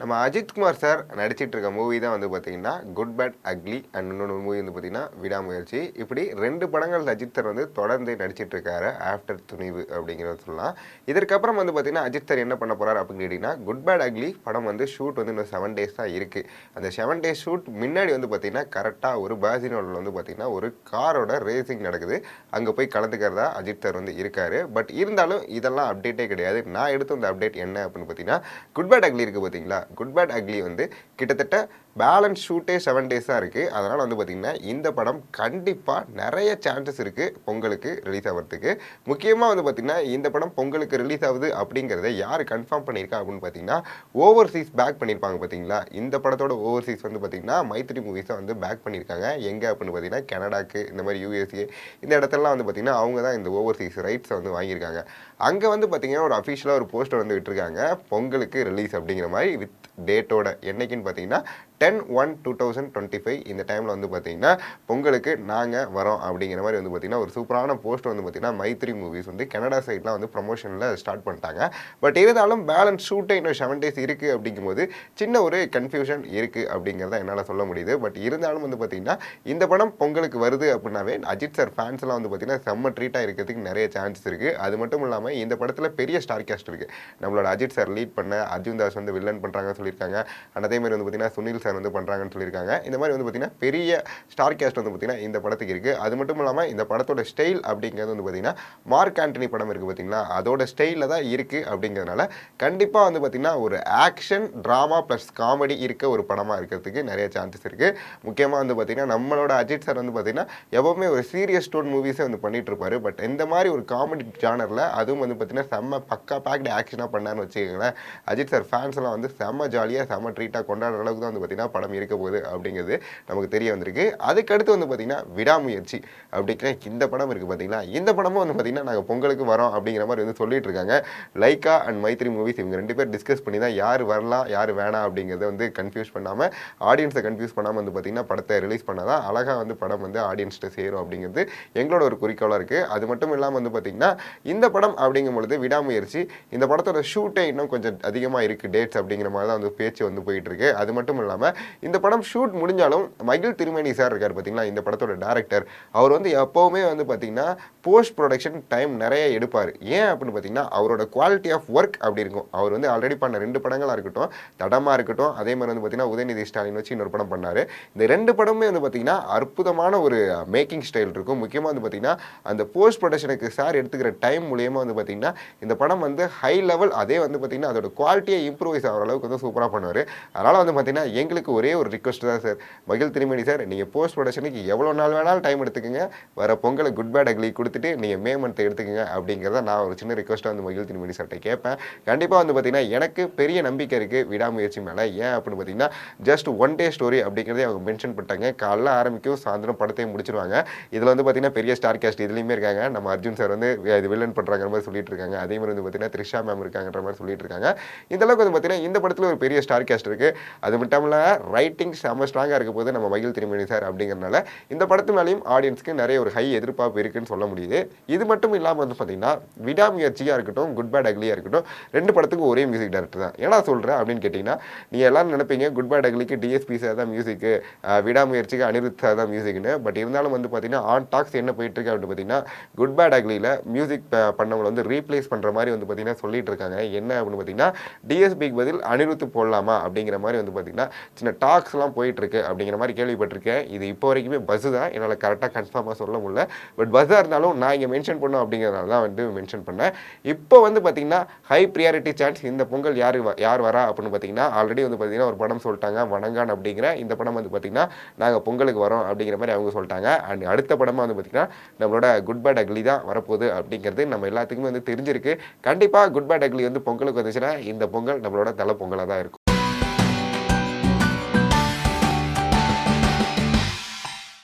நம்ம அஜித்குமார் சார் நடிச்சிட்டு இருக்க மூவி தான் வந்து பார்த்தீங்கன்னா குட் பேட் அக்லி அண்ட் இன்னொரு மூவி வந்து பார்த்தீங்கன்னா விடாமுயற்சி. இப்படி 2 படங்கள் அஜித் சார் வந்து தொடர்ந்து நடிச்சிட்டு இருக்காரு ஆஃப்டர் துணிவு அப்படிங்கிறத சொல்லலாம். இதற்கப்புறம் வந்து பார்த்தீங்கன்னா அஜித் சார் என்ன பண்ண போறாரு அப்படின்னு கேட்டிங்கன்னா குட் பேட் அக்லி படம் வந்து ஷூட் வந்து இன்னும் 7 டேஸ் தான் இருக்குது. அந்த 7 டேஸ் ஷூட் முன்னாடி வந்து பார்த்தீங்கன்னா கரெக்டாக ஒரு பாசினோவில் வந்து பார்த்தீங்கன்னா ஒரு காரோட ரேசிங் நடக்குது. அங்கே போய் கலந்துக்கிறதா அஜித் சார் வந்து இருக்காரு. பட் இருந்தாலும் இதெல்லாம் அப்டேட்டே கிடையாது. நான் எடுத்த அந்த அப்டேட் என்ன அப்படின்னு பார்த்தீங்கன்னா குட் பேட் அக்லி இருக்குது பார்த்தீங்களா, குட் பேட் அக்லி வந்து கிட்டத்தட்ட பேலன்ஸ் ஷூட்டே 7 டேஸ் தான் இருக்குது. அதனால் வந்து பார்த்திங்கன்னா இந்த படம் கண்டிப்பாக நிறைய சான்சஸ் இருக்குது பொங்கலுக்கு ரிலீஸ் ஆகிறதுக்கு. முக்கியமாக வந்து பார்த்திங்கன்னா இந்த படம் பொங்கலுக்கு ரிலீஸ் ஆகுது அப்படிங்கிறத யார் கன்ஃபார்ம் பண்ணியிருக்கா அப்படின்னு பார்த்தீங்கன்னா ஓவர்சீஸ் பேக் பண்ணியிருப்பாங்க பார்த்தீங்களா. இந்த படத்தோட ஓவர்சீஸ் வந்து பார்த்திங்கன்னா மைத்ரி மூவிஸை வந்து பேக் பண்ணியிருக்காங்க. எங்கே அப்படின்னு பார்த்தீங்கன்னா கனடாக்கு, இந்த மாதிரி யூஎஸ்ஏ, இந்த இடத்துலலாம் வந்து பார்த்திங்கன்னா அவங்க தான் இந்த ஓவர்சீஸ் ரைட்ஸை வந்து வாங்கியிருக்காங்க. அங்கே வந்து பார்த்திங்கன்னா ஒரு அஃபிஷியலாக ஒரு போஸ்டர் வந்து விட்டுருக்காங்க பொங்கலுக்கு ரிலீஸ் அப்படிங்கிற மாதிரி வித் டேட்டோட. என்னைக்குன்னு பார்த்தீங்கன்னா 10/1/2025 இந்த டைமில் வந்து பார்த்தீங்கன்னா பொங்கலுக்கு நாங்கள் வரோம் அப்படிங்கிற மாதிரி வந்து பார்த்தீங்கன்னா ஒரு சூப்பரான போஸ்ட் வந்து பார்த்தீங்கன்னா மைத்ரி மூவிஸ் வந்து கனடா சைட்லாம் வந்து ப்ரமோஷனில் ஸ்டார்ட் பண்ணிட்டாங்க. பட் இருந்தாலும் பேலன்ஸ் ஷூட்டே இன்னும் 7 டேஸ் இருக்குது அப்படிங்கும்போது சின்ன ஒரு கன்ஃபியூஷன் இருக்குது அப்படிங்கிறத என்னால் சொல்ல முடியுது. பட் இருந்தாலும் வந்து பார்த்தீங்கன்னா இந்த படம் பொங்கலுக்கு வருது அப்படின்னாவே அஜித் சார் ஃபேன்ஸ்லாம் வந்து பார்த்தீங்கன்னா செம்ம ட்ரீட்டாக இருக்கிறதுக்கு நிறைய சான்சஸ் இருக்குது. அது மட்டும் இல்லாமல் இந்த படத்தில் பெரிய ஸ்டார் கேஸ்ட் இருக்குது. நம்மளோட அஜித் சார் லீட் பண்ண அர்ஜுன் தாஸ் வந்து வில்லன் பண்ணுறாங்கன்னு சொல்லியிருக்காங்க. அதே மாதிரி வந்து பார்த்தீங்கன்னா சுனில் சார் வந்து பண்ணுறாங்கன்னு சொல்லியிருக்காங்க. இந்த மாதிரி வந்து பார்த்தீங்கன்னா பெரிய ஸ்டார் கேஸ்ட் வந்து பார்த்தீங்கன்னா இந்த படத்துக்கு இருக்குது. அது மட்டும் இல்லாமல் இந்த படத்தோட ஸ்டைல் அப்படிங்கிறது வந்து பார்த்தீங்கன்னா மார்க் ஆண்டனி படம் இருக்குது பார்த்தீங்களா, அதோட ஸ்டைலில் தான் இருக்குது. அப்படிங்கிறதுனால கண்டிப்பாக வந்து பார்த்தீங்கன்னா ஒரு ஆக்ஷன் ட்ராமா ப்ளஸ் காமெடி இருக்க ஒரு படமாக இருக்கிறதுக்கு நிறைய சான்சஸ் இருக்குது. முக்கியமாக வந்து பார்த்தீங்கன்னா நம்மளோட அஜித் சார் வந்து பார்த்தீங்கன்னா எப்போவுமே ஒரு சீரியஸ் டோன் மூவிஸை வந்து பண்ணிட்டு இருப்பாரு. பட் இந்த மாதிரி ஒரு காமெடி ஜானரில் அதுவும் வந்து பார்த்தீங்கன்னா செம்ம பக்கா பேக்டு ஆக்ஷனாக பண்ணான்னு வச்சுக்கோங்களேன். அஜித் சார் ஃபேன்ஸ்லாம் வந்து செம்ம ஜாலியாக செம்ம ட்ரீட்டாக கொண்டாடுற அளவுக்கு தான் வந்து பார்த்தீங்கன்னா படம் இருக்க போகுது அப்படிங்கிறது நமக்கு தெரிய வந்திருக்கு. அதுக்கடுத்து வந்து பார்த்தீங்கன்னா விடாமுயற்சி அப்படிங்கிற இந்த படம் இருக்குது பார்த்தீங்களா, இந்த படமும் வந்து பார்த்தீங்கன்னா நாங்கள் பொங்கலுக்கு வரோம் அப்படிங்கிற மாதிரி வந்து சொல்லிட்டு இருக்காங்க. லைக்கா அண்ட் மைத்ரி மூவிஸ் இவங்க 2 பேர் டிஸ்கஸ் பண்ணி தான் யார் வரலாம் யார் வேணாம் அப்படிங்கிறத வந்து கன்ஃபியூஸ் பண்ணாமல் ஆடியன்ஸை கன்ஃபியூஸ் பண்ணாமல் வந்து பார்த்தீங்கன்னா படத்தை ரிலீஸ் பண்ணால் தான் அழகாக வந்து படம் வந்து ஆடியன்ஸ்கிட்ட சேரும் அப்படிங்கிறது எங்களோட ஒரு குறிக்கோளாக இருக்குது. அது மட்டும் இல்லாமல் வந்து பார்த்தீங்கன்னா இந்த படம் அப்படிங்கும் பொழுது விடாமுயற்சி இந்த படத்தோட ஷூட்டே இன்னும் கொஞ்சம் அதிகமாக இருக்குது டேட்ஸ் அப்படிங்கிற மாதிரி தான் வந்து பேச்சு வந்து போயிட்டு இருக்கு. அது மட்டும் இல்லாமல் இந்த படம் ஷூட் முடிஞ்சாலும் மகிழ் திருமேனி சார் இருக்கார் பார்த்தீங்களா, இந்த படத்தோட டேரக்டர், அவர் வந்து எப்போவுமே வந்து பார்த்தீங்கன்னா போஸ்ட் ப்ரொடக்ஷன் டைம் நிறைய எடுப்பார். ஏன் அப்படின்னு பார்த்தீங்கன்னா அவரோட குவாலிட்டி ஆஃப் ஒர்க் அப்படி இருக்கும். அவர் வந்து ஆல்ரெடி பண்ண 2 படங்களாக இருக்கட்டும், தடமாக இருக்கட்டும், அதே மாதிரி வந்து பார்த்தீங்கன்னா உதயநிதி ஸ்டாலின் வச்சு இன்னொரு படம் பண்ணார். இந்த 2 படமுமே வந்து பார்த்தீங்கன்னா அற்புதமான ஒரு மேக்கிங் ஸ்டைல் இருக்கும். முக்கியமாக வந்து பார்த்தீங்கன்னா அந்த போஸ்ட் ப்ரொடக்ஷனுக்கு சார் எடுத்துக்கிற டைம் மூலியமாக வந்து பார்த்தீங்கன்னா இந்த படம் வந்து ஹை லெவல், அதே வந்து பார்த்தீங்கன்னா அதோட குவாலிட்டியை இம்ப்ரூவைஸ் ஆகிற அளவுக்கு வந்து சூப்பராக பண்ணுவார். அதனால் வந்து பார்த்தீங்கன்னா எங்களுக்கு ஒரே ஒரு ரிக்வஸ்ட் தான் சார், மகிழ் திருமேனி சார் நீங்கள் போஸ்ட் ப்ரொடக்ஷனுக்கு எவ்வளோ நாள் வேணாலும் டைம் எடுத்துக்கோங்க, வர பொங்கலை குட் பேட் அக்லி கொடுத்துட்டு நீங்கள் மே மந்த் எடுத்துக்கோங்க அப்படிங்கிறத நான் ஒரு சின்ன ரிக்வஸ்ட்டாக வந்து மகிழ் திருமேனி சார்கிட்ட கேட்பேன். கண்டிப்பாக வந்து பார்த்தீங்கன்னா எனக்கு பெரிய நம்பிக்கை இருக்குது விடாமுயற்சி மேலே. ஏன் அப்படின்னு பார்த்தீங்கன்னா ஜஸ்ட் 1 டே ஸ்டோரி அப்படிங்கிறதே அவங்க மென்ஷன் பண்ணிட்டாங்க. காலைல ஆரம்பிக்கும் சாயந்தரம் படத்தையும் முடிச்சிருவாங்க. இதில் வந்து பார்த்தீங்கன்னா பெரிய ஸ்டார் கேஸ்ட் இதுலேயுமே இருக்காங்க. நம்ம அர்ஜுன் சார் வந்து இது வில்லன் பண்ணுறாங்கிற மாதிரி சொல்லிட்டு இருக்காங்க. அதே மாதிரி வந்து பார்த்தீங்கன்னா த்ரிஷா மேம் இருக்காங்கன்ற மாதிரி சொல்லிட்டு இருக்காங்க. இந்த அளவுக்கு வந்து பார்த்தீங்கன்னா இந்த படத்தில் ஒரு பெரிய ஸ்டார் கேஸ்ட் இருக்குது. அது மட்டும் இல்லாமல் ரைட்டிங் செம்ம ஸ்ட்ராங்காக இருக்க போது நம்ம மகிழ் திருமேனி சார் அப்படிங்கிறனால இந்த படத்து மேலேயும் ஆடியன்ஸ்க்கு நிறைய ஒரு ஹை எதிர்பார்ப்பு இருக்குன்னு சொல்ல முடியுது. இது மட்டும் இல்லாமல் வந்து பார்த்தீங்கன்னா விடாமுயற்சியாக இருக்கட்டும், குட் பேட் அக்லியாக இருக்கட்டும், 2 படத்துக்கும் ஒரே மியூசிக் டைரக்டர் தான். ஏன்னா சொல்கிறேன் அப்படின்னு கேட்டிங்கன்னா நீங்கள் எல்லாரும் நினைப்பீங்க குட் பேட் அக்லிக்கு டிஎஸ்பி சார் தான் மியூசிக்கு, விடாமுயற்சிக்கு அனிருத் சார் தான் மியூசிக்னு. பட் இருந்தாலும் வந்து பார்த்தீங்கன்னா ஆன் டாக்ஸ் என்ன போயிட்டு இருக்கு அப்படின்னு பார்த்தீங்கன்னா குட் பேட் அக்லியில் மியூசிக் பண்ணவங்களை வந்து ரீப்ளேஸ் பண்ணுற மாதிரி வந்து பார்த்தீங்கன்னா சொல்லிட்டு இருக்காங்க. என்ன அப்படின்னு பார்த்தீங்கன்னா டிஎஸ்பிக்கு பதில் அனிருத் போடலாமா அப்படிங்கிற மாதிரி வந்து பார்த்தீங்கன்னா சின்ன டாக்ஸ்லாம் போயிட்டுருக்கு அப்படிங்கிற மாதிரி கேள்விப்பட்டிருக்கேன். இது இப்போ வரைக்குமே பஸ் தான், என்னால் கரெக்டாக கன்ஃபார்மாக சொல்ல முடியல. பட் பஸ்ஸாக இருந்தாலும் நான் இங்கே மென்ஷன் பண்ணோம் அப்படிங்கிறதுனால தான் வந்து மென்ஷன் பண்ணேன். இப்போ வந்து பார்த்தீங்கன்னா ஹை ப்ரியாரிட்டி சான்ஸ் இந்த பொங்கல் யார் வரா அப்படின்னு பார்த்தீங்கன்னா ஆல்ரெடி வந்து பார்த்தீங்கன்னா ஒரு படம் சொல்லிட்டாங்க வணங்கான் அப்படிங்கிற இந்த படம் வந்து பார்த்தீங்கன்னா நாங்கள் பொங்கலுக்கு வரோம் அப்படிங்கிற மாதிரி அவங்க சொல்லிட்டாங்க. அண்ட் அடுத்த படமாக வந்து பார்த்தீங்கன்னா நம்மளோட குட் பேட் அக்லி தான் வரப்போகுது அப்படிங்கிறது நம்ம எல்லாத்துக்குமே வந்து தெரிஞ்சிருக்கு. கண்டிப்பாக குட் பேட் அக்லி வந்து பொங்கலுக்கு வந்துச்சுன்னா இந்த பொங்கல் நம்மளோட தலை பொங்கலாக தான் இருக்கும்.